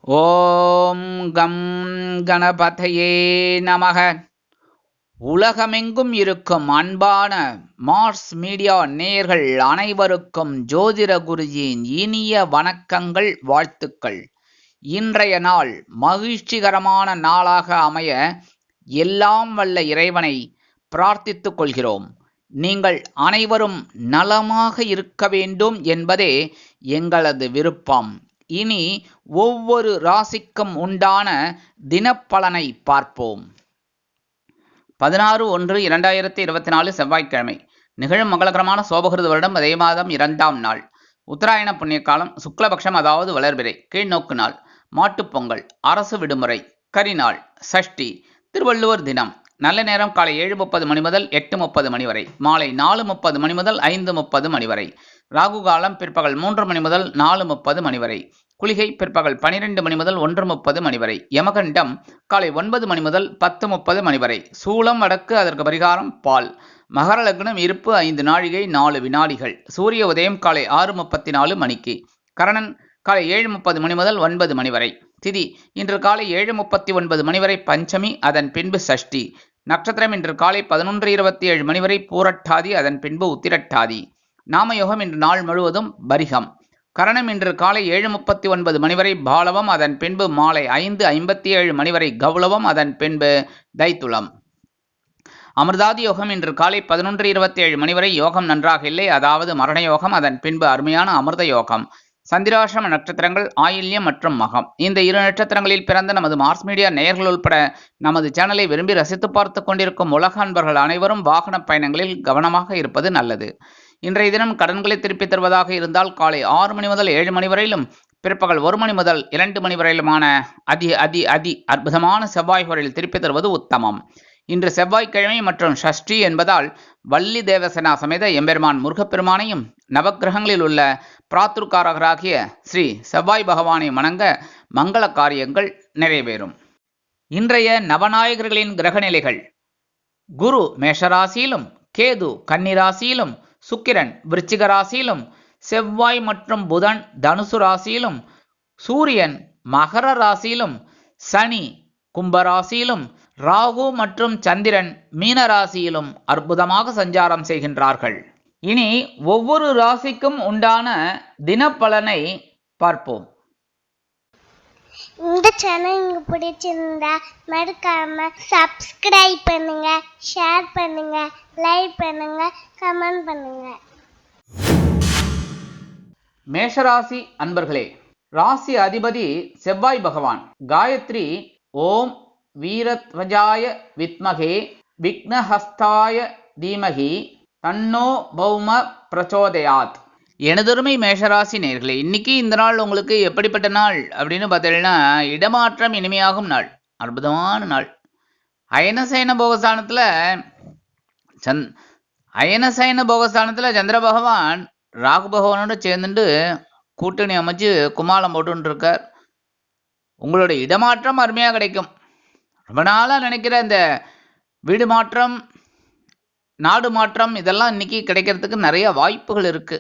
ஓம் come கணபதையே நமக. உலகமெங்கும் இருக்கும் அன்பான மார்ஸ் மீடியா நேயர்கள் அனைவருக்கும் ஜோதிட குருஜியின் இனிய வணக்கங்கள், வாழ்த்துக்கள். இன்றைய நாள் மகிழ்ச்சிகரமான நாளாக அமைய எல்லாம் வல்ல இறைவனை பிரார்த்தித்துக் கொள்கிறோம். நீங்கள் அனைவரும் நலமாக இருக்க வேண்டும் என்பதே எங்களது விருப்பம். இனி ஒவ்வொரு ராசிக்கும் உண்டான தினப்பலனை பார்ப்போம். 16/1/2024 செவ்வாய்க்கிழமை. நிகழும் மங்களகரமான சோபகிருது வருடம் அதே மாதம் 2ஆம் நாள். உத்தராயண புண்ணிய காலம், சுக்லபக்ஷம், அதாவது வளர்பிறை, கீழ்நோக்கு நாள், மாட்டுப்பொங்கல், அரசு விடுமுறை, கரிநாள், சஷ்டி, திருவள்ளுவர் தினம். நல்ல நேரம் காலை 7:30 மணி முதல் 8:30 மணி வரை, மாலை 4:30 மணி முதல் 5:30 மணி வரை. ராகு காலம் பிற்பகல் 3 மணி முதல் 4:30 மணி வரை. குளிகை பிற்பகல் 12 மணி முதல் 1:30 மணி வரை. யமகண்டம் காலை 9 மணி முதல் 10:30 மணி வரை. சூலம் வடக்கு, அதற்கு பரிகாரம் பால். மகர லக்னம் இருப்பு 5 நாழிகை 4 வினாடிகள். சூரிய உதயம் காலை 6:34 மணிக்கு. கரணன் காலை 7:30 மணி முதல் 9 மணி வரை. திதி இன்று காலை 7:39 மணி வரை பஞ்சமி, அதன் பின்பு சஷ்டி. நட்சத்திரம் இன்று காலை 11:27 மணி வரை பூரட்டாதி, அதன் பின்பு உத்திரட்டாதி. நாமயோகம் இன்று நாள் முழுவதும் பரிகம். கரணம் இன்று காலை 7:39 மணி வரை பாலவம், அதன் பின்பு மாலை 5:57 மணி வரை கௌளவம், அதன் பின்பு தைத்துளம். அமிர்தாதி யோகம் இன்று காலை 11:27 மணி வரை யோகம் நன்றாக இல்லை, அதாவது மரண யோகம், அதன் பின்பு அருமையான அமிர்த யோகம். சந்திராசிரம நட்சத்திரங்கள் ஆயில்யம் மற்றும் மகம். இந்த இரு நட்சத்திரங்களில் பிறந்த நமது மார்ஸ் மீடியா நேயர்கள் உட்பட நமது சேனலை விரும்பி ரசித்து பார்த்து கொண்டிருக்கும் உலக அன்பர்கள் அனைவரும் வாகன பயணங்களில் கவனமாக இருப்பது நல்லது. இன்றைய தினம் கடன்களை திருப்பி தருவதாக இருந்தால் காலை 6 மணி முதல் 7 மணி வரையிலும், பிற்பகல் 1 மணி முதல் 2 மணி வரையிலுமான அதி அற்புதமான செவ்வாய் வரையில் திருப்பி தருவது உத்தமம். இன்று செவ்வாய்க்கிழமை மற்றும் ஷஷ்டி என்பதால் வள்ளி தேவசேனா சமேத எம்பெருமான் முருகப்பெருமானையும் நவக்கிரகங்களில் உள்ள பிராத்துர்காரகராகிய ஸ்ரீ செவ்வாய் பகவானை வணங்க மங்கள காரியங்கள் நிறைவேறும். இன்றைய நவநாயகர்களின் கிரகநிலைகள்: குரு மேஷராசியிலும், கேது கன்னிராசியிலும், சுக்கிரன் விருச்சிக ராசியிலும், செவ்வாய் மற்றும் புதன் தனுசு ராசியிலும், சூரியன் மகர ராசியிலும், சனி கும்பராசியிலும், ராகு மற்றும் சந்திரன் மீன ராசியிலும் அற்புதமாக சஞ்சாரம் செய்கின்றார்கள். இனி ஒவ்வொரு ராசிக்கும் உண்டான தினப்பலனை பார்ப்போம். இந்த சேனல் உங்களுக்கு பிடிச்சிருந்தா மறக்காம சப்ஸ்கிரைப் பண்ணுங்க, ஷேர் பண்ணுங்க, லைக் பண்ணுங்க, கமெண்ட் பண்ணுங்க. மேஷராசி அன்பர்களே, ராசி அதிபதி செவ்வாய் பகவான். காயத்ரி ஓம் வீரத்வஜாய வித்மகே விக்னஹஸ்தாய தீமகி தன்னோ பௌம பிரச்சோதயாத். எனதொருமை மேஷராசி நேயர்களே, இன்னைக்கு இந்த நாள் உங்களுக்கு எப்படிப்பட்ட நாள் அப்படின்னு பார்த்தீங்கன்னா, இடமாற்றம் இனிமையாகும் நாள், அற்புதமான நாள். அயனசயன போகஸ்தானத்தில் சந்திர பகவான் ராகு பகவானோட சேர்ந்துட்டு கூட்டணி அமைச்சு குமாலம் போட்டுன்னு இருக்கார். உங்களுடைய இடமாற்றம் அருமையாக கிடைக்கும். ரொம்ப நாளாக நினைக்கிற இந்த வீடு மாற்றம், நாடு மாற்றம், இதெல்லாம் இன்னைக்கு கிடைக்கிறதுக்கு நிறைய வாய்ப்புகள் இருக்கு.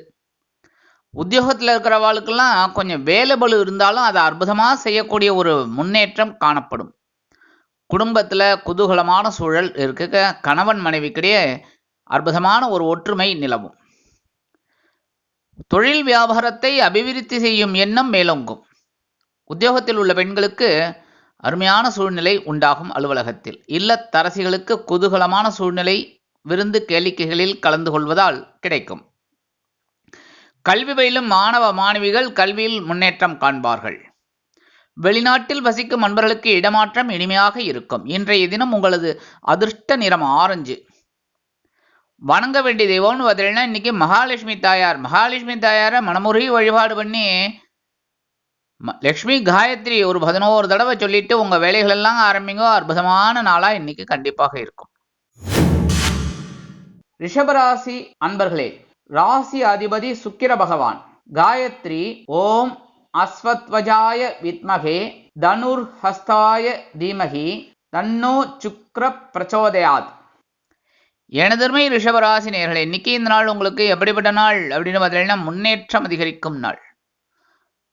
உத்தியோகத்தில் இருக்கிறவாளுக்கெல்லாம் கொஞ்சம் வேலை பளு இருந்தாலும் அதை அற்புதமாக செய்யக்கூடிய ஒரு முன்னேற்றம் காணப்படும். குடும்பத்தில் குதூகலமான சூழல் இருக்கு. கணவன் மனைவிக்கிடையே அற்புதமான ஒரு ஒற்றுமை நிலவும். தொழில் வியாபாரத்தை அபிவிருத்தி செய்யும் எண்ணம் மேலோங்கும். உத்தியோகத்தில் உள்ள பெண்களுக்கு அருமையான சூழ்நிலை உண்டாகும். அலுவலகத்தில் இல்லத்தரசிகளுக்கு குதூகலமான சூழ்நிலை விருந்து கேளிக்கைகளில் கலந்து கொள்வதால் கிடைக்கும். கல்வி பயிலும் மாணவ மாணவிகள் கல்வியில் முன்னேற்றம் காண்பார்கள். வெளிநாட்டில் வசிக்கும் அன்பர்களுக்கு இடமாற்றம் இனிமையாக இருக்கும். இன்றைய தினம் உங்களது அதிர்ஷ்ட நிறம் ஆரஞ்சு. வணங்க வேண்டிய தெய்வம்னு பார்த்தீங்கன்னா இன்னைக்கு மகாலட்சுமி தாயார். மகாலட்சுமி தாயாரை மனமுருகி வழிபாடு பண்ணி லக்ஷ்மி காயத்ரி ஒரு 11 தடவை சொல்லிட்டு உங்க வேலைகள் எல்லாம் ஆரம்பிங்க. அற்புதமான நாளா இன்னைக்கு கண்டிப்பாக இருக்கும். ரிஷபராசி அன்பர்களே, ராசி அதிபதி சுக்கிர பகவான். காயத்ரி ஓம் அஸ்வத்வஜாய வித்மகே தனுர் ஹஸ்தாய தீமகி தன்னோ சுக்ர பிரச்சோதயாத். எனதருமை ரிஷபராசி நேயர்களே, இன்னைக்கு இந்த நாள் உங்களுக்கு எப்படிப்பட்ட நாள் அப்படின்னு பார்த்தீங்கன்னா, முன்னேற்றம் அதிகரிக்கும் நாள்.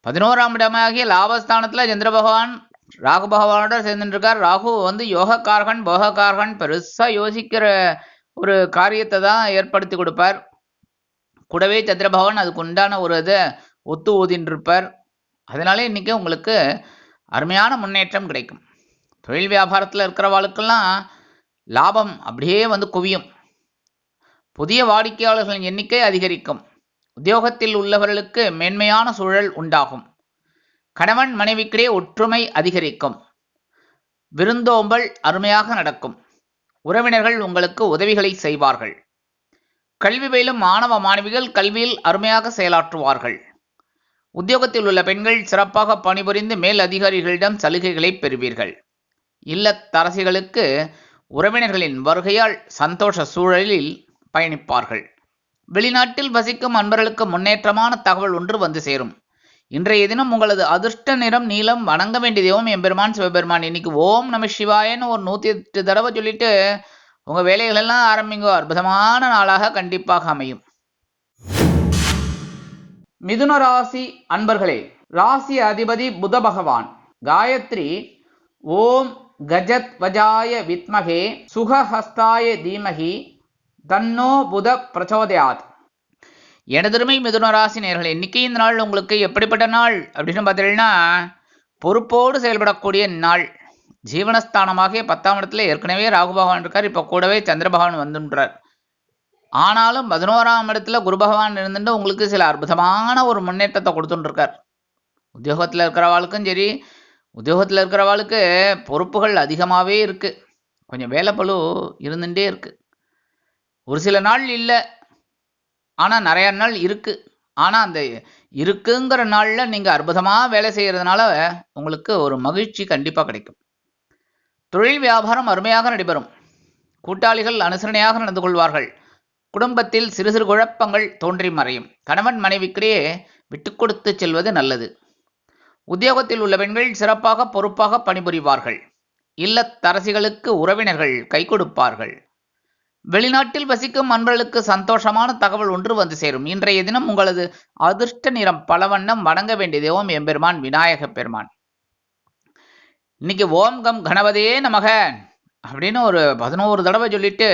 11ஆம் இடமாகிய லாபஸ்தானத்துல சந்திர பகவான் ராகு பகவானோட சேர்ந்துட்டு இருக்கார். ராகு வந்து யோகக்காரகன் போகக்காரகன், பெருசா யோசிக்கிற ஒரு காரியத்தை தான் ஏற்படுத்தி கொடுப்பார். கூடவே சந்திர பகவான் அதுக்கு உண்டான ஒரு இதை ஒத்து ஊதின்னு இருப்பார். அதனால இன்னைக்கு உங்களுக்கு அருமையான முன்னேற்றம் கிடைக்கும். தொழில் வியாபாரத்தில் இருக்கிறவாளுக்கெல்லாம் லாபம் அப்படியே வந்து குவியும். புதிய வாடிக்கையாளர்களின் எண்ணிக்கை அதிகரிக்கும். உத்தியோகத்தில் உள்ளவர்களுக்கு மேன்மையான சூழல் உண்டாகும். கணவன் மனைவிக்கிடையே ஒற்றுமை அதிகரிக்கும். விருந்தோம்பல் அருமையாக நடக்கும். உறவினர்கள் உங்களுக்கு உதவிகளை செய்வார்கள். கல்வி பயிலும் மாணவ மாணவிகள் கல்வியில் அருமையாக செயலாற்றுவார்கள். உத்தியோகத்தில் உள்ள பெண்கள் சிறப்பாக பணிபுரிந்து மேல் அதிகாரிகளிடம் சலுகைகளை பெறுவீர்கள். இல்லத்தரசிகளுக்கு உறவினர்களின் வருகையால் சந்தோஷ சூழலில் பயணிப்பார்கள். வெளிநாட்டில் வசிக்கும் அன்பர்களுக்கு முன்னேற்றமான தகவல் ஒன்று வந்து சேரும். இன்றைய தினம் உங்களது அதிர்ஷ்ட நிறம் நீலம். வணங்க வேண்டிய தெய்வம் எம்பெருமான் சிவபெருமான். இன்னைக்கு ஓம் நம சிவாயன்னு ஒரு 108 தடவை சொல்லிட்டு உங்க வேலைகள் எல்லாம் ஆரம்பிங்க. அற்புதமான நாளாக கண்டிப்பாக அமையும். மிதுன ராசி அன்பர்களே, ராசி அதிபதி புத பகவான். காயத்ரி ஓம் கஜத் வஜாய வித்மகே சுகஹஸ்தாய தீமகி தன்னோ புத பிரச்சோதயாத். எனதருமை மிதுன ராசி நேயர்களே, இன்னைக்கு இந்த நாள் உங்களுக்கு எப்படிப்பட்ட நாள் அப்படின்னு பார்த்தீங்கன்னா, பொறுப்போடு செயல்படக்கூடிய நாள். ஜீவனஸ்தானமாக 10ஆம் இடத்துல ஏற்கனவே ராகு பகவான் இருக்கார். இப்போ கூடவே சந்திர பகவான் வந்துன்றார். ஆனாலும் 11ஆம் இடத்துல குரு பகவான் இருந்துட்டு உங்களுக்கு சில அற்புதமான ஒரு முன்னேற்றத்தை கொடுத்துட்டுருக்கார். உத்தியோகத்தில் இருக்கிறவாளுக்கும் சரி, உத்தியோகத்தில் இருக்கிறவாளுக்கு பொறுப்புகள் அதிகமாகவே இருக்குது. கொஞ்சம் வேலைப்பளு இருந்துகிட்டே இருக்குது. ஒரு சில நாள் இல்லை, ஆனால் நிறைய நாள் இருக்குது. ஆனால் அந்த இருக்குங்கிற நாளில் நீங்கள் அற்புதமாக வேலை செய்கிறதுனால உங்களுக்கு ஒரு மகிழ்ச்சி கண்டிப்பாக கிடைக்கும். தொழில் வியாபாரம் அருமையாக நடைபெறும். கூட்டாளிகள் அனுசரணையாக நடந்து கொள்வார்கள். குடும்பத்தில் சிறு சிறு குழப்பங்கள் தோன்றி மறையும். கணவன் மனைவிக்கிடையே விட்டு கொடுத்து செல்வது நல்லது. உத்தியோகத்தில் உள்ள பெண்கள் சிறப்பாக பொறுப்பாக பணிபுரிவார்கள். இல்லத்தரசிகளுக்கு உறவினர்கள் கை கொடுப்பார்கள். வெளிநாட்டில் வசிக்கும் அன்பர்களுக்கு சந்தோஷமான தகவல் ஒன்று வந்து சேரும். இன்றைய தினம் உங்களது அதிர்ஷ்ட நிறம் பலவண்ணம். வணங்க வேண்டிய தெய்வம் எம்பெருமான் விநாயக பெருமான். இன்னைக்கு ஓம் கம் கணபதியே நமக அப்படின்னு ஒரு 11 தடவை சொல்லிட்டு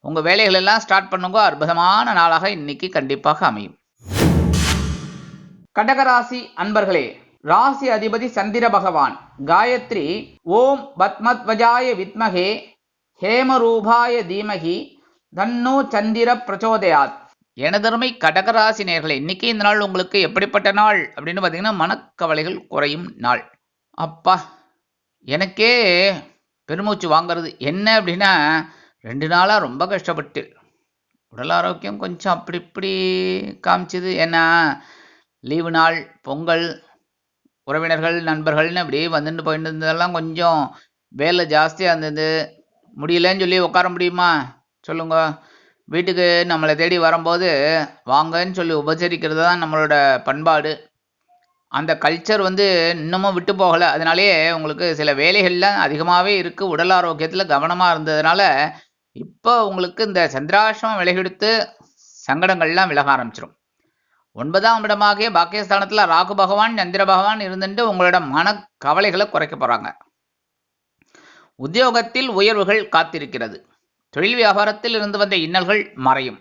உங்க வேலைகள் எல்லாம் ஸ்டார்ட் பண்ணுங்க. அற்புதமான நாளாக இன்னைக்கு கண்டிப்பாக அமையும். கடகராசி அன்பர்களே, ராசி அதிபதி சந்திர பகவான். காயத்ரி ஓம் பத்மத்வஜாய வித்மகே ஹேமரூபாய தீமகி தன்னோ சந்திர பிரச்சோதயாத். எனதருமை கடகராசி நேயர்களே, இன்னைக்கு இந்த நாள் உங்களுக்கு எப்படிப்பட்ட நாள் அப்படின்னு பார்த்தீங்கன்னா, மனக்கவலைகள் குறையும் நாள். அப்பா, எனக்கே பெருமூச்சு வாங்கிறது. என்ன அப்படின்னா, 2 நாளாக ரொம்ப கஷ்டப்பட்டு உடல் ஆரோக்கியம் கொஞ்சம் அப்படி இப்படி காமிச்சுது. ஏன்னா லீவு நாள், பொங்கல், உறவினர்கள் நண்பர்கள்னு அப்படியே வந்துட்டு போயிட்டு இருந்ததெல்லாம் கொஞ்சம் வேலை ஜாஸ்தியாக இருந்தது. முடியலன்னு சொல்லி உட்கார முடியுமா சொல்லுங்க? வீட்டுக்கு நம்மளை தேடி வரும்போது வாங்கன்னு சொல்லி உபசரிக்கிறது தான் நம்மளோட பண்பாடு. அந்த கல்ச்சர் வந்து இன்னமும் விட்டு போகலை. அதனாலேயே உங்களுக்கு சில வேலைகள்லாம் அதிகமாகவே இருக்குது. உடல் ஆரோக்கியத்தில் கவனமாக இருந்ததுனால இப்போ உங்களுக்கு இந்த சந்திராஷ்டமம் விலகெடுத்து சங்கடங்கள்லாம் விலக ஆரம்பிச்சிடும். 9ஆம் இடமாகிய பாக்கியஸ்தானத்தில் ராகு பகவான் சந்திர பகவான் இருந்துட்டு உங்களோட மனக்கவலைகளை குறைக்க போகிறாங்க. உத்தியோகத்தில் உயர்வுகள் காத்திருக்கிறது. தொழில் வியாபாரத்தில் இருந்து வந்த இன்னல்கள் மறையும்.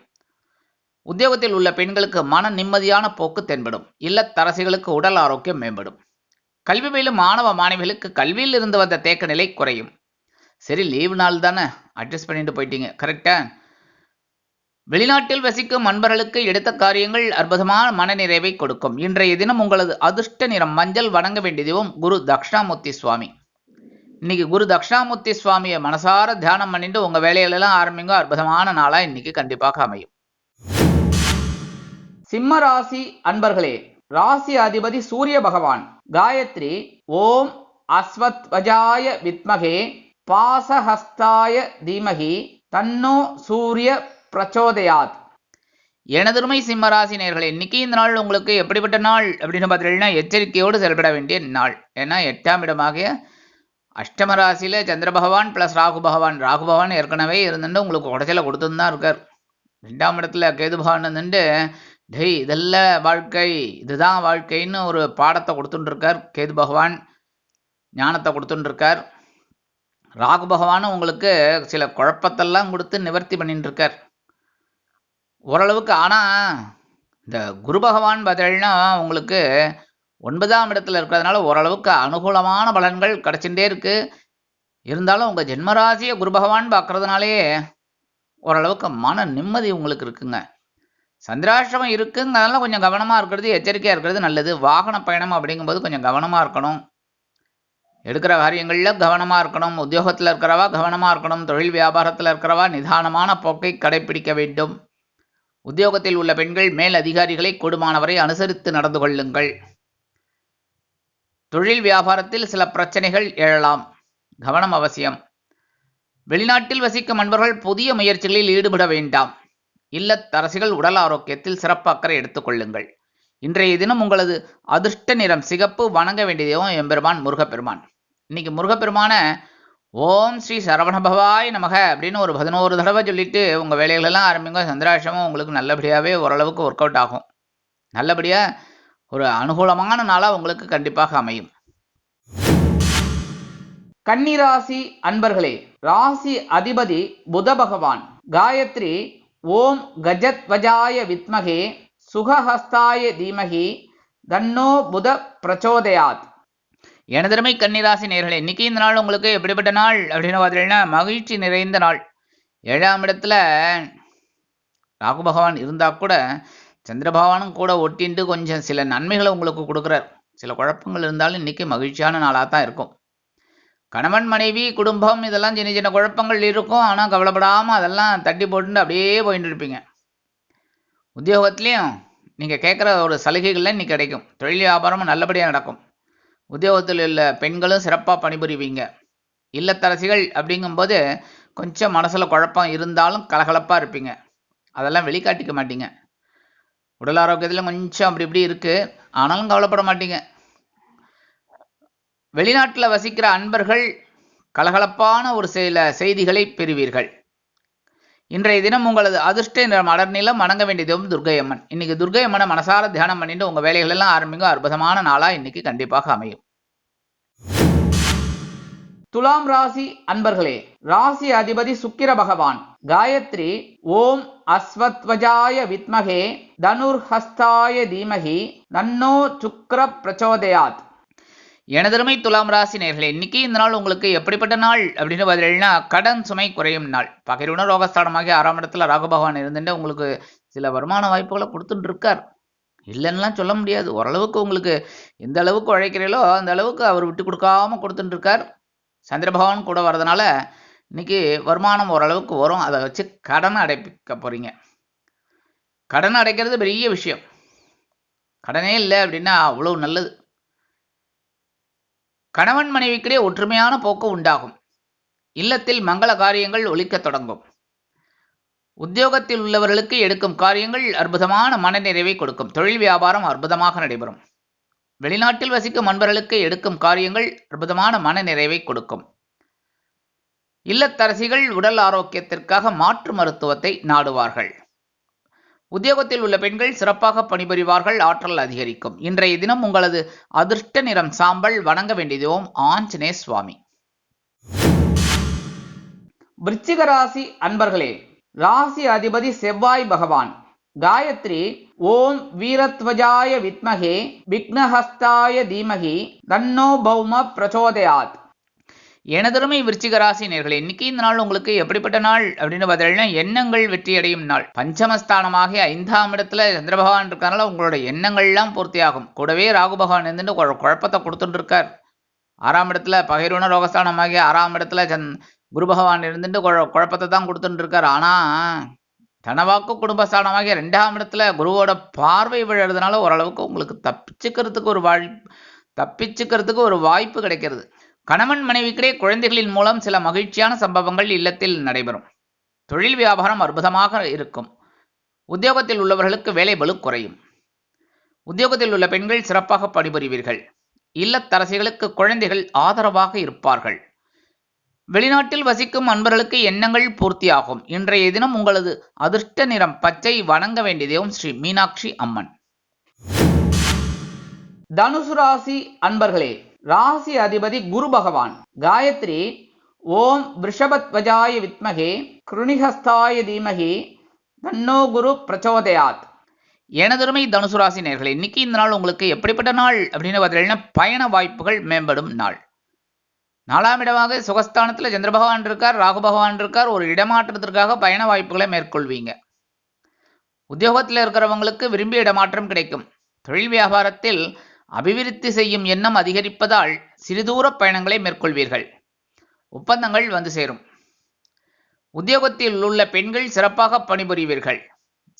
உத்தியோகத்தில் உள்ள பெண்களுக்கு மன நிம்மதியான போக்கு தென்படும். இல்லத்தரசிகளுக்கு உடல் ஆரோக்கியம் மேம்படும். கல்வி பயிலும் மாணவ மாணவிகளுக்கு கல்வியில் இருந்து வந்த தேக்க நிலை குறையும். சரி, லீவு நாள் தானே, அட்ஜஸ்ட் பண்ணிட்டு போயிட்டீங்க, கரெக்டா? வெளிநாட்டில் வசிக்கும் அன்பர்களுக்கு எடுத்த காரியங்கள் அற்புதமான மனநிறைவை கொடுக்கும். இன்றைய தினம் உங்களது அதிர்ஷ்ட நிறம் மஞ்சள். வணங்க வேண்டிய தெய்வம் குரு தட்சிணாமூர்த்தி சுவாமி. இன்னைக்கு குரு தட்சிணாமூர்த்தி சுவாமியை மனசார தியானம் பண்ணிட்டு உங்க வேலைகளெல்லாம் ஆரம்பிங்க. அற்புதமான நாளா இன்னைக்கு கண்டிப்பாக அமையும். சிம்ம ராசி அன்பர்களே, ராசி அதிபதி சூரிய பகவான். காயத்ரி ஓம் அஸ்வத்வஜாய வித்மகே பாசஹஸ்தாய தீமகி தன்னோ சூரிய பிரச்சோதயாத். எனதருமை சிம்மராசி நேயர்களே, இன்னைக்கு இந்த நாள் உங்களுக்கு எப்படிப்பட்ட நாள் அப்படின்னு பார்த்தீங்கன்னா, எச்சரிக்கையோடு செயல்பட வேண்டிய நாள். ஏன்னா 8ஆம் இடமாகிய அஷ்டம ராசியில் சந்திர பகவான் ப்ளஸ் ராகு பகவான். ராகு பகவான் ஏற்கனவே இருந்துட்டு உங்களுக்கு உடச்சலை கொடுத்துன்னு தான் இருக்கார். 2ஆம் இடத்துல கேது பகவான் இருந்துட்டு டேய் இதல்ல வாழ்க்கை, இதுதான் வாழ்க்கைன்னு ஒரு பாடத்தை கொடுத்துட்டுருக்கார் கேது பகவான், ஞானத்தை கொடுத்துட்டுருக்கார். ராகு பகவானும் உங்களுக்கு சில குழப்பத்தெல்லாம் கொடுத்து நிவர்த்தி பண்ணிட்டு இருக்கார் ஓரளவுக்கு. ஆனால் இந்த குரு பகவான் பார்த்தீங்கன்னா உங்களுக்கு 9ஆம் இடத்துல இருக்கிறதுனால ஓரளவுக்கு அனுகூலமான பலன்கள் கிடச்சிட்டே இருக்கு. இருந்தாலும் உங்கள் ஜென்மராசியை குரு பகவான் பார்க்கறதுனாலே ஓரளவுக்கு மன நிம்மதி உங்களுக்கு இருக்குங்க. சந்திராஷ்டிரமம் இருக்குங்கிறதுனால கொஞ்சம் கவனமாக இருக்கிறது, எச்சரிக்கையாக இருக்கிறது நல்லது. வாகன பயணம் அப்படிங்கும்போது கொஞ்சம் கவனமாக இருக்கணும். எடுக்கிற காரியங்களில் கவனமாக இருக்கணும். உத்தியோகத்தில் இருக்கிறவா கவனமாக இருக்கணும். தொழில் வியாபாரத்தில் இருக்கிறவா நிதானமான போக்கை கடைபிடிக்க வேண்டும். உத்தியோகத்தில் உள்ள பெண்கள் மேல் அதிகாரிகளை கூடுமானவரை அனுசரித்து நடந்து கொள்ளுங்கள். தொழில் வியாபாரத்தில் சில பிரச்சனைகள் எழலாம், கவனம் அவசியம். வெளிநாட்டில் வசிக்கும் அன்பர்கள் புதிய முயற்சிகளில் ஈடுபட வேண்டாம். இல்லத்தரசிகள் உடல் ஆரோக்கியத்தில் சிறப்பு அக்கறை எடுத்துக்கொள்ளுங்கள். இன்றைய தினம் உங்களது அதிர்ஷ்ட நிறம் சிகப்பு. வணங்க வேண்டியதும் எம்பெருமான் முருகப்பெருமான். இன்னைக்கு முருகப்பெருமான ஓம் ஸ்ரீ சரவணபவாய் நமக அப்படின்னு ஒரு 11 தடவை சொல்லிட்டு உங்கள் வேலைகளெல்லாம் ஆரம்பிங்க. சந்திராஷ்டமம் உங்களுக்கு நல்லபடியாகவே ஓரளவுக்கு ஒர்க் அவுட் ஆகும். நல்லபடியாக ஒரு அனுகூலமான நாளாக உங்களுக்கு கண்டிப்பாக அமையும். கன்னிராசி அன்பர்களே, ராசி அதிபதி புத பகவான். காயத்ரி ஓம் கஜத்வஜாய வித்மகே சுகஹஸ்தாய தீமகி தன்னோ புத பிரச்சோதயாத். எனதருமை கன்னிராசி நேர்களே, இன்னைக்கு இந்த நாள் உங்களுக்கு எப்படிப்பட்ட நாள் அப்படின்னு பார்த்தீங்கன்னா மகிழ்ச்சி நிறைந்த நாள். 7ஆம் இடத்துல ராகு பகவான் இருந்தால் கூட சந்திர பகவானும் கூட ஒட்டின்ட்டு கொஞ்சம் சில நன்மைகளை உங்களுக்கு கொடுக்குறார். சில குழப்பங்கள் இருந்தாலும் இன்னைக்கு மகிழ்ச்சியான நாளாக தான் இருக்கும். கணவன் மனைவி குடும்பம் இதெல்லாம் சின்ன சின்ன குழப்பங்கள் இருக்கும். ஆனால் கவலைப்படாமல் அதெல்லாம் தட்டி போட்டுட்டு அப்படியே போயிட்டு இருப்பீங்க. உத்தியோகத்துலேயும் நீங்கள் கேட்குற ஒரு சலுகைகள்லாம் இன்னைக்கு கிடைக்கும். தொழில் வியாபாரமும் நல்லபடியாக நடக்கும். உத்தியோகத்தில் உள்ள பெண்களும் சிறப்பாக பணிபுரிவீங்க. இல்லத்தரசிகள் அப்படிங்கும்போது கொஞ்சம் மனசில் குழப்பம் இருந்தாலும் கலகலப்பாக இருப்பீங்க. அதெல்லாம் வெளிக்காட்டிக்க மாட்டீங்க. உடல் ஆரோக்கியத்தில் கொஞ்சம் அப்படி இப்படி இருக்குது, ஆனாலும் கவலைப்பட மாட்டீங்க. வெளிநாட்டில் வசிக்கிற அன்பர்கள் கலகலப்பான ஒரு சில செய்திகளை பெறுவீர்கள். இன்றைய தினம் உங்களது அதிர்ஷ்ட நிறம் அடர்நிலம். வணங்க வேண்டியதும் துர்க்கை அம்மன். இன்னைக்கு துர்க்கை அம்மனை மனசார தியானம் பண்ணிட்டு உங்கள் வேலைகள் எல்லாம் ஆரம்பிங்க. அற்புதமான நாளாக இன்னைக்கு கண்டிப்பாக அமையும். துலாம் ராசி அன்பர்களே, ராசி அதிபதி சுக்கிர பகவான். காயத்ரி ஓம் அஸ்வத்வஜாய வித்மகே தனுர்ஹஸ்தாய தீமகி தன்னோ சுக்கிர பிரச்சோதயாத். எனதருமை துலாம் ராசி நேர்களே, இன்னைக்கு இந்த நாள் உங்களுக்கு எப்படிப்பட்ட நாள் அப்படின்னு பார்த்தீங்கன்னா கடன் சுமை குறையும் நாள். பகைருண ரோகஸ்தானமாகி 6ஆம் இடத்துல ராகு பகவான் இருந்துட்டு உங்களுக்கு சில வருமான வாய்ப்புகளை கொடுத்துட்டு இருக்கார். இல்லைன்னுலாம் சொல்ல முடியாது. ஓரளவுக்கு உங்களுக்கு எந்த அளவுக்கு உழைக்கிறீங்களோ அந்த அளவுக்கு அவர் விட்டு கொடுக்காம கொடுத்துட்டு இருக்கார். சந்திர பகவான் கூட வர்றதுனால இன்னைக்கு வருமானம் ஓரளவுக்கு வரும். அதை வச்சு கடனை அடைப்பிக்க போறீங்க. கடன் அடைக்கிறது பெரிய விஷயம். கடனே இல்லை அப்படின்னா அவ்வளோ நல்லது. கணவன் மனைவிக்கிடையே ஒற்றுமையான போக்கு உண்டாகும். இல்லத்தில் மங்கள காரியங்கள் ஒலிக்கத் தொடங்கும். உத்தியோகத்தில் உள்ளவர்களுக்கு எடுக்கும் காரியங்கள் அற்புதமான மனநிறைவை கொடுக்கும். தொழில் வியாபாரம் அற்புதமாக நடைபெறும். வெளிநாட்டில் வசிக்கும் அன்பர்களுக்கு எடுக்கும் காரியங்கள் அற்புதமான மனநிறைவை கொடுக்கும். இல்லத்தரசிகள் உடல் ஆரோக்கியத்திற்காக மாற்று மருத்துவத்தை நாடுவார்கள். உத்தியோகத்தில் உள்ள பெண்கள் சிறப்பாக பணிபுரிவார்கள். ஆற்றல் அதிகரிக்கும். இன்றைய தினம் உங்களது அதிர்ஷ்ட நிறம் சாம்பல். வணங்க வேண்டியதும் ஆஞ்சநேய சுவாமி. விருச்சிக ராசி அன்பர்களே, ராசி அதிபதி செவ்வாய் பகவான். காயத்ரி ஓம் வீரத்வஜாய வித்மகே விக்னஹஸ்தாய தீமகி தன்னோ பௌம பிரச்சோதயாத். எனதருமை விருச்சிக ராசி நேர்களே, இன்னைக்கு இந்த நாள் உங்களுக்கு எப்படிப்பட்ட நாள் அப்படின்னு பார்த்தீங்கன்னா எண்ணங்கள் வெற்றி அடையும் நாள். பஞ்சமஸ்தானமாகி 5ஆம் இடத்துல சந்திர பகவான் இருக்கிறதுனால உங்களோட எண்ணங்கள்லாம் பூர்த்தியாகும். கூடவே ராகு பகவான் இருந்துட்டு குழப்பத்தை கொடுத்துட்டு இருக்கார். 6ஆம் இடத்துல பகைருண ரோகஸ்தானமாகி 6ஆம் இடத்துல குரு பகவான் இருந்துட்டு குழப்பத்தை தான் கொடுத்துட்டு இருக்கார். ஆனால் தனவாக்கு குடும்பஸ்தானமாகி 2ஆம் இடத்துல குருவோட பார்வை விழுறதுனால ஓரளவுக்கு உங்களுக்கு தப்பிச்சுக்கிறதுக்கு ஒரு வாய்ப்பு கிடைக்கிறது. கணவன் மனைவிக்கிடையே குழந்தைகளின் மூலம் சில மகிழ்ச்சியான சம்பவங்கள் இல்லத்தில் நடைபெறும். தொழில் வியாபாரம் அற்புதமாக இருக்கும். உத்தியோகத்தில் உள்ளவர்களுக்கு வேலை பளு குறையும். உத்தியோகத்தில் உள்ள பெண்கள் சிறப்பாக பணிபுரிவீர்கள். இல்லத்தரசிகளுக்கு குழந்தைகள் ஆதரவாக இருப்பார்கள். வெளிநாட்டில் வசிக்கும் அன்பர்களுக்கு எண்ணங்கள் பூர்த்தியாகும். இன்றைய தினம் உங்களது அதிர்ஷ்ட நிறம் பச்சை. வணங்க வேண்டிய தெய்வம் ஸ்ரீ மீனாட்சி அம்மன். தனுசு ராசி அன்பர்களே, ராசி அதிபதி குரு பகவான். காயத்ரி ஓம் விருஷபத்வஜாய வித்மகே கிருணிஹஸ்தாய தீமகி தன்னோ குரு பிரச்சோதயாத். எனதருமை தனுசு ராசி நேயர்களே, இன்னைக்கு இந்த நாள் உங்களுக்கு எப்படிப்பட்ட நாள் அப்படின்னு பார்த்தீங்கன்னா, பயண வாய்ப்புகள் மேம்படும் நாள். 4ஆம் இடமாக சுகஸ்தானத்தில் சந்திர பகவான் இருக்கார், ராகு பகவான் இருக்கார். ஒரு இடமாற்றத்திற்காக பயண வாய்ப்புகளை மேற்கொள்வீங்க. உத்தியோகத்தில் இருக்கிறவங்களுக்கு விரும்பிய இடமாற்றம் கிடைக்கும். தொழில் வியாபாரத்தில் அபிவிருத்தி செய்யும் எண்ணம் அதிகரிப்பதால் சிறுதூர பயணங்களை மேற்கொள்வீர்கள். ஒப்பந்தங்கள் வந்து சேரும். உத்தியோகத்தில் உள்ள பெண்கள் சிறப்பாக பணிபுரிவீர்கள்.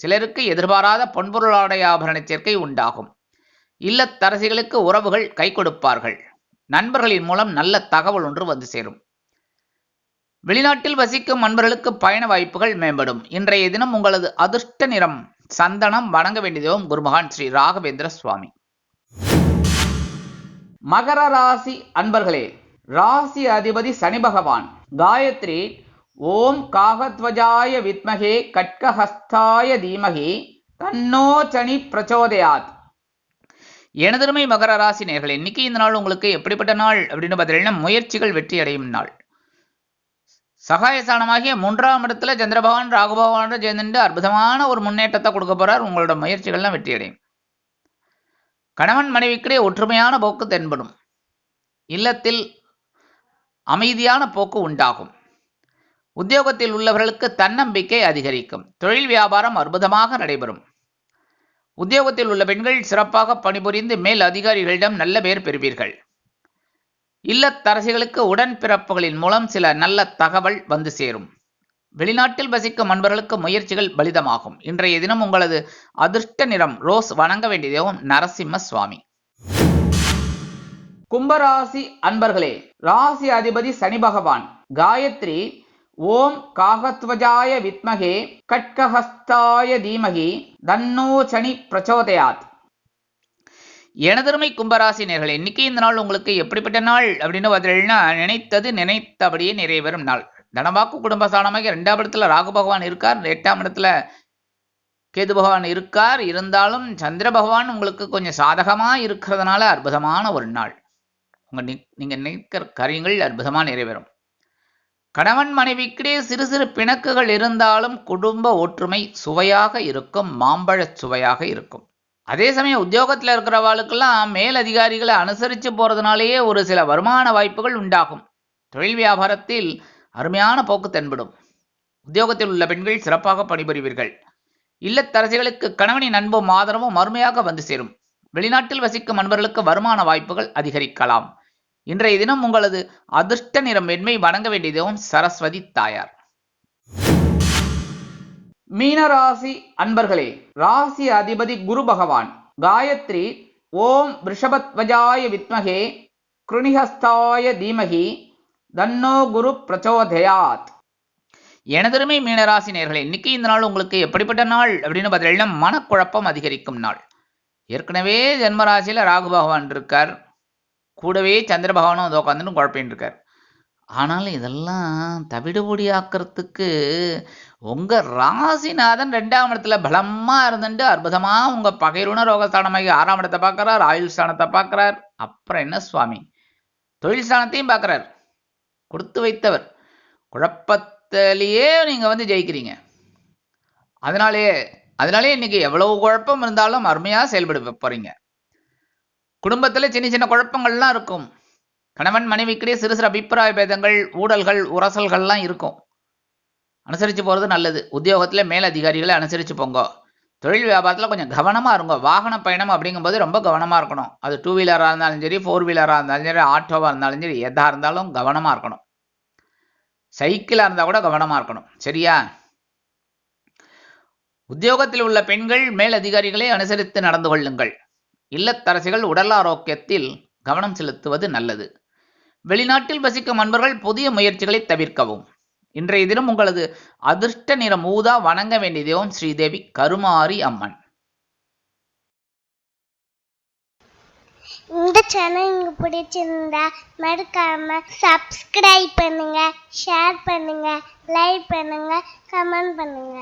சிலருக்கு எதிர்பாராத பொன்பொருளாடை ஆபரண சேர்க்கை உண்டாகும். இல்லத்தரசிகளுக்கு உறவுகள் கை கொடுப்பார்கள். நண்பர்களின் மூலம் நல்ல தகவல் ஒன்று வந்து சேரும். வெளிநாட்டில் வசிக்கும் நண்பர்களுக்கு பயண வாய்ப்புகள் மேம்படும். இன்றைய தினம் உங்களது அதிர்ஷ்ட நிறம் சந்தனம். வணங்க வேண்டியதும் குருமகான் ஸ்ரீ ராகவேந்திர சுவாமி. மகர ராசி அன்பர்களே, ராசி அதிபதி சனி பகவான். காயத்ரி ஓம் காகத்வஜாய வித்மகே கட்கஹஸ்தாய தீமகி தன்னோ சனி பிரச்சோதயாத். எனதருமை மகர ராசி நேயர்களே, இன்னைக்கு இந்த நாள் உங்களுக்கு எப்படிப்பட்ட நாள் அப்படின்னு பார்த்தீங்கன்னா, முயற்சிகள் வெற்றி அடையும் நாள். சகாயசானமாகிய 3ஆம் இடத்துல சந்திர பகவான் ராகு பகவான் சேர்ந்து அற்புதமான ஒரு முன்னேற்றத்தை கொடுக்க போறார். உங்களோட முயற்சிகள்லாம் வெற்றி அடையும். கணவன் மனைவிக்கிடையே ஒற்றுமையான போக்கு தென்படும். இல்லத்தில் அமைதியான போக்கு உண்டாகும். உத்தியோகத்தில் உள்ளவர்களுக்கு தன்னம்பிக்கை அதிகரிக்கும். தொழில் வியாபாரம் அற்புதமாக நடைபெறும். உத்தியோகத்தில் உள்ள பெண்கள் சிறப்பாக பணிபுரிந்து மேல் அதிகாரிகளிடம் நல்ல பெயர் பெறுவீர்கள். இல்லத்தரசிகளுக்கு உடன்பிறப்புகளின் மூலம் சில நல்ல தகவல் வந்து சேரும். வெளிநாட்டில் வசிக்கும் நண்பர்களுக்கு முயற்சிகள் பலிதமாகும். இன்றைய தினம் உங்களது அதிர்ஷ்ட நிறம் ரோஸ். வணங்க வேண்டிய தெய்வம் நரசிம்ம சுவாமி. கும்பராசி அன்பர்களே, ராசி அதிபதி சனி பகவான். காயத்ரி ஓம் காகத்வஜாய வித்மகே கட்கஹஸ்தாய தீமகி தன்னோ சனி பிரச்சோதயாத். எனதருமை கும்பராசி நேயர்களே, இன்னைக்கு இந்த நாள் உங்களுக்கு எப்படிப்பட்ட நாள் அப்படின்னு பார்த்தீங்கன்னா, நினைத்தது நினைத்தபடியே நிறைவேறும் நாள். தனவாக்கு குடும்பஸ்தானமாக 2ஆம் இடத்துல ராகு பகவான் இருக்கார், 8ஆம் இடத்துல கேது பகவான் இருக்கார். இருந்தாலும் சந்திர பகவான் உங்களுக்கு கொஞ்சம் சாதகமா இருக்கிறதுனால அற்புதமான ஒரு நாள். நீங்க நினைக்கிற காரியங்கள் அற்புதமா நிறைவேறும். கணவன் மனைவிக்கிடையே சிறு சிறு பிணக்குகள் இருந்தாலும் குடும்ப ஒற்றுமை சுவையாக இருக்கும். மாம்பழ சுவையாக இருக்கும். அதே சமயம் உத்தியோகத்தில் இருக்கிறவாளுக்கெல்லாம் மேல் அதிகாரிகளை அனுசரித்து போறதுனாலேயே ஒரு சில வருமான வாய்ப்புகள் உண்டாகும். தொழில் வியாபாரத்தில் அருமையான போக்கு தென்படும். உத்தியோகத்தில் உள்ள பெண்கள் சிறப்பாக பணிபுரிவீர்கள். இல்லத்தரசிகளுக்கு கணவனின் அன்பும் ஆதரவும் அருமையாக வந்து சேரும். வெளிநாட்டில் வசிக்கும் நண்பர்களுக்கு வருமான வாய்ப்புகள் அதிகரிக்கலாம். இன்றைய தினம் உங்களது அதிர்ஷ்ட நிறம் வெண்மை. வணங்க வேண்டியதும் சரஸ்வதி தாயார். மீனராசி அன்பர்களே, ராசி அதிபதி குரு பகவான். காயத்ரி ஓம் விருஷபத்வஜாய வித்மகே கிருணிஹஸ்தாய தீமகி தன்னோ குரு பிரச்சோதயாத். எனதருமை மீனராசி நேயர்களே, இன்னைக்கு இந்த நாள் உங்களுக்கு எப்படிப்பட்ட நாள் அப்படின்னு பார்த்தீங்கன்னா, மனக்குழப்பம் அதிகரிக்கும் நாள். ஏற்கனவே ஜென்மராசியில் ராகு பகவான் இருக்கார், கூடவே சந்திர பகவானும் அதை உட்காந்துன்னு குழப்பின்னு இருக்கார். ஆனாலும் இதெல்லாம் தவிடுபொடியாக்கிறதுக்கு உங்கள் ராசிநாதன் 2ஆம் இடத்துல பலமாக இருந்துட்டு அற்புதமாக உங்கள் பகைருண ரோகஸ்தானமாக 6ஆம் இடத்தை பார்க்குறார், ஆயுள் ஸ்தானத்தை பார்க்குறார். அப்புறம் என்ன சுவாமி, தொழில் ஸ்தானத்தையும் பார்க்குறார். கொடுத்து வைத்தவர். குழப்பத்திலேயே நீங்கள் ஜெயிக்கிறீங்க. அதனாலே இன்னைக்கு எவ்வளவு குழப்பம் இருந்தாலும் அருமையாக செயல்பட போகிறீங்க. குடும்பத்தில் சின்ன சின்ன குழப்பங்கள்லாம் இருக்கும். கணவன் மனைவிக்கிடையே சிறு சிறு அபிப்பிராய பேதங்கள், ஊடல்கள், உரசல்கள்லாம் இருக்கும். அனுசரித்து போகிறது நல்லது. உத்தியோகத்தில் மேல் அதிகாரிகளை அனுசரித்து போங்க. தொழில் வியாபாரத்தில் கொஞ்சம் கவனமாக இருங்க. வாகன பயணம் அப்படிங்கும்போது ரொம்ப கவனமாக இருக்கணும். அது 2 வீலராக இருந்தாலும் சரி, 4 வீலராக இருந்தாலும் சரி, ஆட்டோவாக இருந்தாலும் சரி, எதாக இருந்தாலும் கவனமாக இருக்கணும். சைக்கிளாக இருந்தால் கூட கவனமாக இருக்கணும். சரியா? உத்தியோகத்தில் உள்ள பெண்கள் மேல் அதிகாரிகளை அனுசரித்து நடந்து கொள்ளுங்கள். இல்லத்தரசிகள் உடல் ஆரோக்கியத்தில் கவனம் செலுத்துவது நல்லது. வெளிநாட்டில் வசிக்கும் நண்பர்கள் புதிய முயற்சிகளை தவிர்க்கவும். இன்றைய தினம் உங்களது அதிர்ஷ்ட நிறம் ஊதா. வணங்க வேண்டிய தெய்வம் ஸ்ரீதேவி கருமாரி அம்மன். இந்த சேனல் உங்களுக்கு பிடிச்சிருந்தா மறக்காம சப்ஸ்கிரைப் பண்ணுங்க, ஷேர் பண்ணுங்க, லைக் பண்ணுங்க, கமெண்ட் பண்ணுங்க.